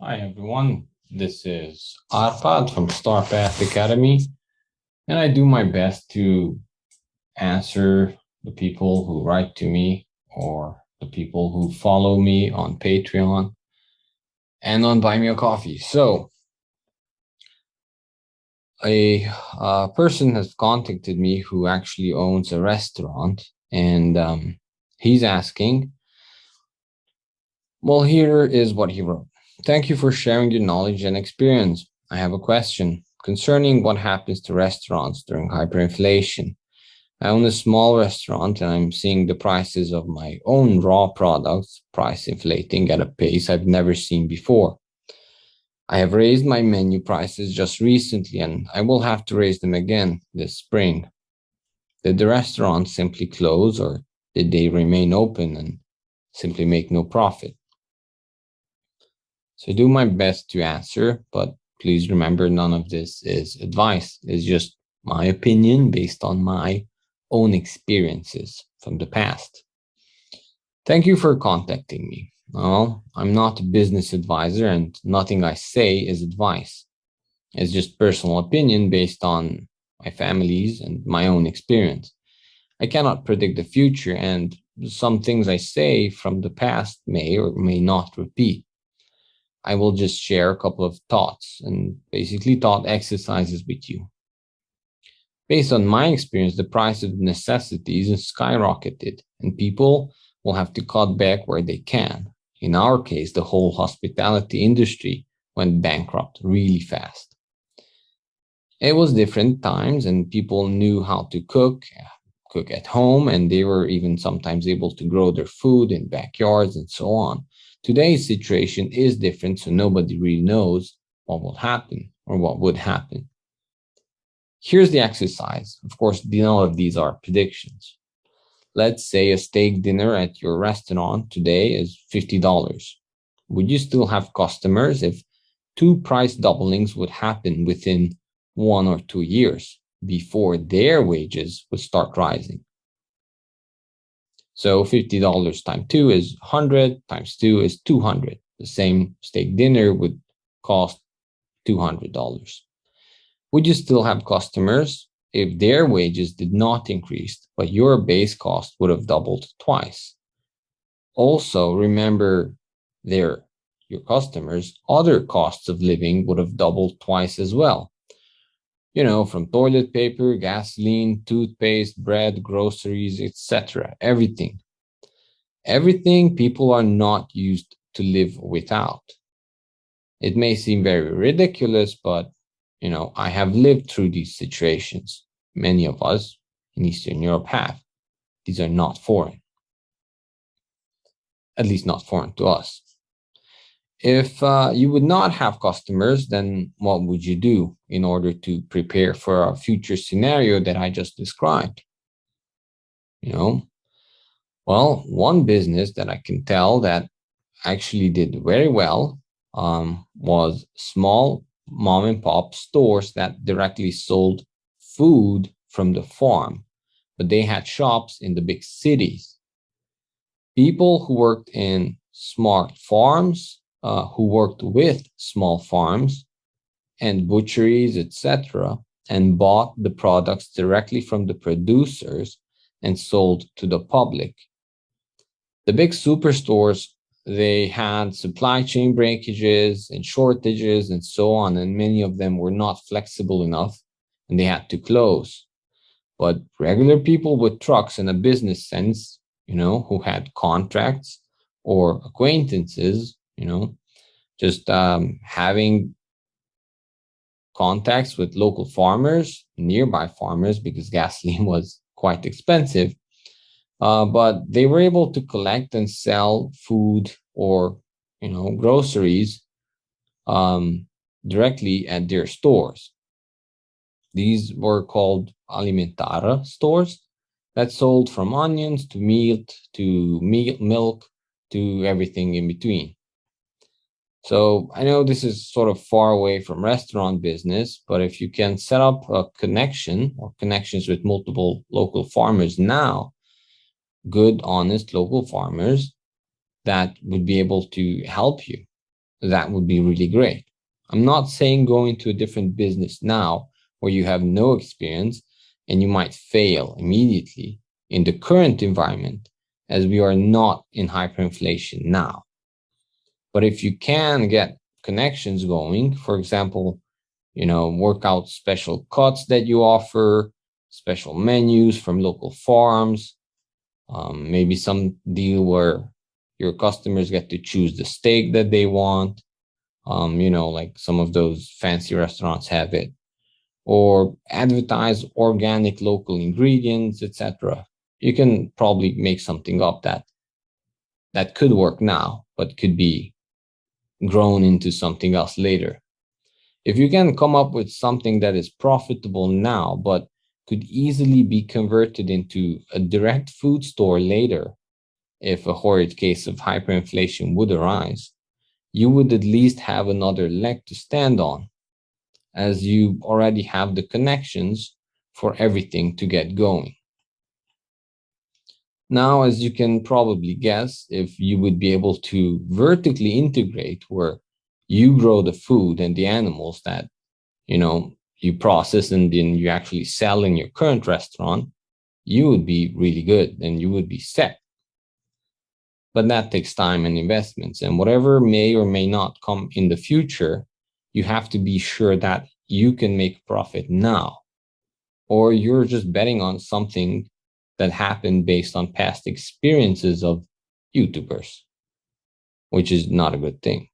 Hi everyone, this is Arpad from Star Path Academy, and I do my best to answer the people who write to me or the people who follow me on Patreon and on Buy Me a Coffee. So, a person has contacted me who actually owns a restaurant, and he's asking, well, here is what he wrote. Thank you for sharing your knowledge and experience. I have a question concerning what happens to restaurants during hyperinflation. I own a small restaurant and I'm seeing the prices of my own raw products price inflating at a pace I've never seen before. I have raised my menu prices just recently and I will have to raise them again this spring. Did the restaurant simply close or did they remain open and simply make no profit? So I do my best to answer, but please remember none of this is advice. It's just my opinion based on my own experiences from the past. Thank you for contacting me. Well, I'm not a business advisor and nothing I say is advice. It's just personal opinion based on my family's and my own experience. I cannot predict the future, and some things I say from the past may or may not repeat. I will just share a couple of thoughts and basically thought exercises with you. Based on my experience, the price of necessities has skyrocketed and people will have to cut back where they can. In our case, the whole hospitality industry went bankrupt really fast. It was different times and people knew how to cook at home, and they were even sometimes able to grow their food in backyards and so on. Today's situation is different, so nobody really knows what will happen or what would happen. Here's the exercise. Of course, none of these are predictions. Let's say a steak dinner at your restaurant today is $50. Would you still have customers if two price doublings would happen within 1 or 2 years before their wages would start rising? So $50 times 2 is 100, times 2 is 200. The same steak dinner would cost $200. Would you still have customers if their wages did not increase, but your base cost would have doubled twice? Also, remember your customers' other costs of living would have doubled twice as well. From toilet paper, gasoline, toothpaste, bread, groceries, etc. Everything. Everything people are not used to live without. It may seem very ridiculous, but I have lived through these situations. Many of us in Eastern Europe have. These are not foreign, at least not foreign to us. If you would not have customers, then what would you do in order to prepare for a future scenario that I just described? You know, well, one business that I can tell that actually did very well was small mom and pop stores that directly sold food from the farm, but they had shops in the big cities. People who worked in smart farms, who worked with small farms and butcheries, etc., and bought the products directly from the producers and sold to the public. The big superstores, they had supply chain breakages and shortages and so on, and many of them were not flexible enough and they had to close. But regular people with trucks and a business sense, who had contracts or acquaintances, just having contacts with local farmers, nearby farmers, because gasoline was quite expensive. But they were able to collect and sell food or, groceries directly at their stores. These were called alimentara stores that sold from onions to meat to milk to everything in between. So I know this is sort of far away from restaurant business, but if you can set up a connection or connections with multiple local farmers now, good, honest local farmers that would be able to help you. that would be really great. I'm not saying go into a different business now where you have no experience and you might fail immediately in the current environment, as we are not in hyperinflation now. But if you can get connections going, for example, work out special cuts that you offer, special menus from local farms, maybe some deal where your customers get to choose the steak that they want, like some of those fancy restaurants have it, or advertise organic local ingredients, etc. You can probably make something up that could work now, but could be grown into something else later. If you can come up with something that is profitable now, but could easily be converted into a direct food store later, if a horrid case of hyperinflation would arise, you would at least have another leg to stand on, as you already have the connections for everything to get going. Now, as you can probably guess, if you would be able to vertically integrate where you grow the food and the animals that, you process and then you actually sell in your current restaurant, you would be really good and you would be set. But that takes time and investments, and whatever may or may not come in the future, you have to be sure that you can make profit now, or you're just betting on something that happened based on past experiences of YouTubers, which is not a good thing.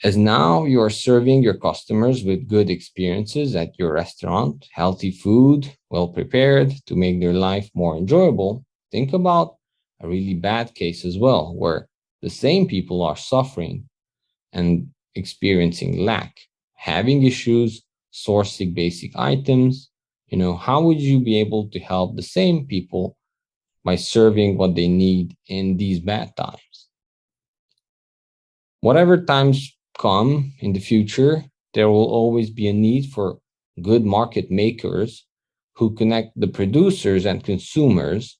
As now you are serving your customers with good experiences at your restaurant, healthy food, well prepared to make their life more enjoyable, think about a really bad case as well, where the same people are suffering and experiencing lack, having issues, sourcing basic items. How would you be able to help the same people by serving what they need in these bad times? Whatever times come in the future, there will always be a need for good market makers who connect the producers and consumers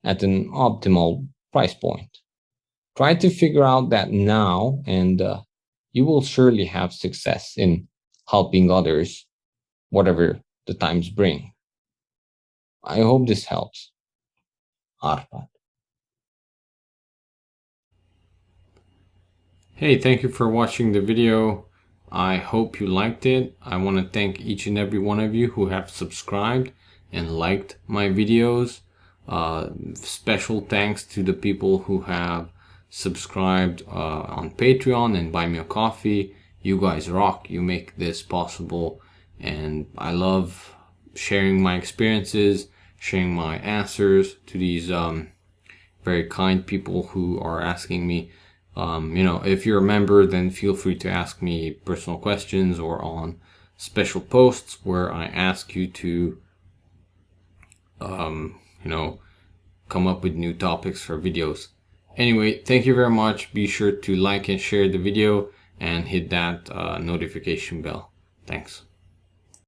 at an optimal price point. Try to figure out that now, and you will surely have success in helping others, whatever the times bring. I hope this helps. Arpad. Hey, thank you for watching the video. I hope you liked it. I want to thank each and every one of you who have subscribed and liked my videos. Special thanks to the people who have subscribed on Patreon and Buy Me a Coffee. You guys rock. You make this possible. And I love sharing my experiences, sharing my answers to these very kind people who are asking me. If you're a member, then feel free to ask me personal questions or on special posts where I ask you to, come up with new topics for videos. Anyway, thank you very much. Be sure to like and share the video and hit that notification bell. Thanks.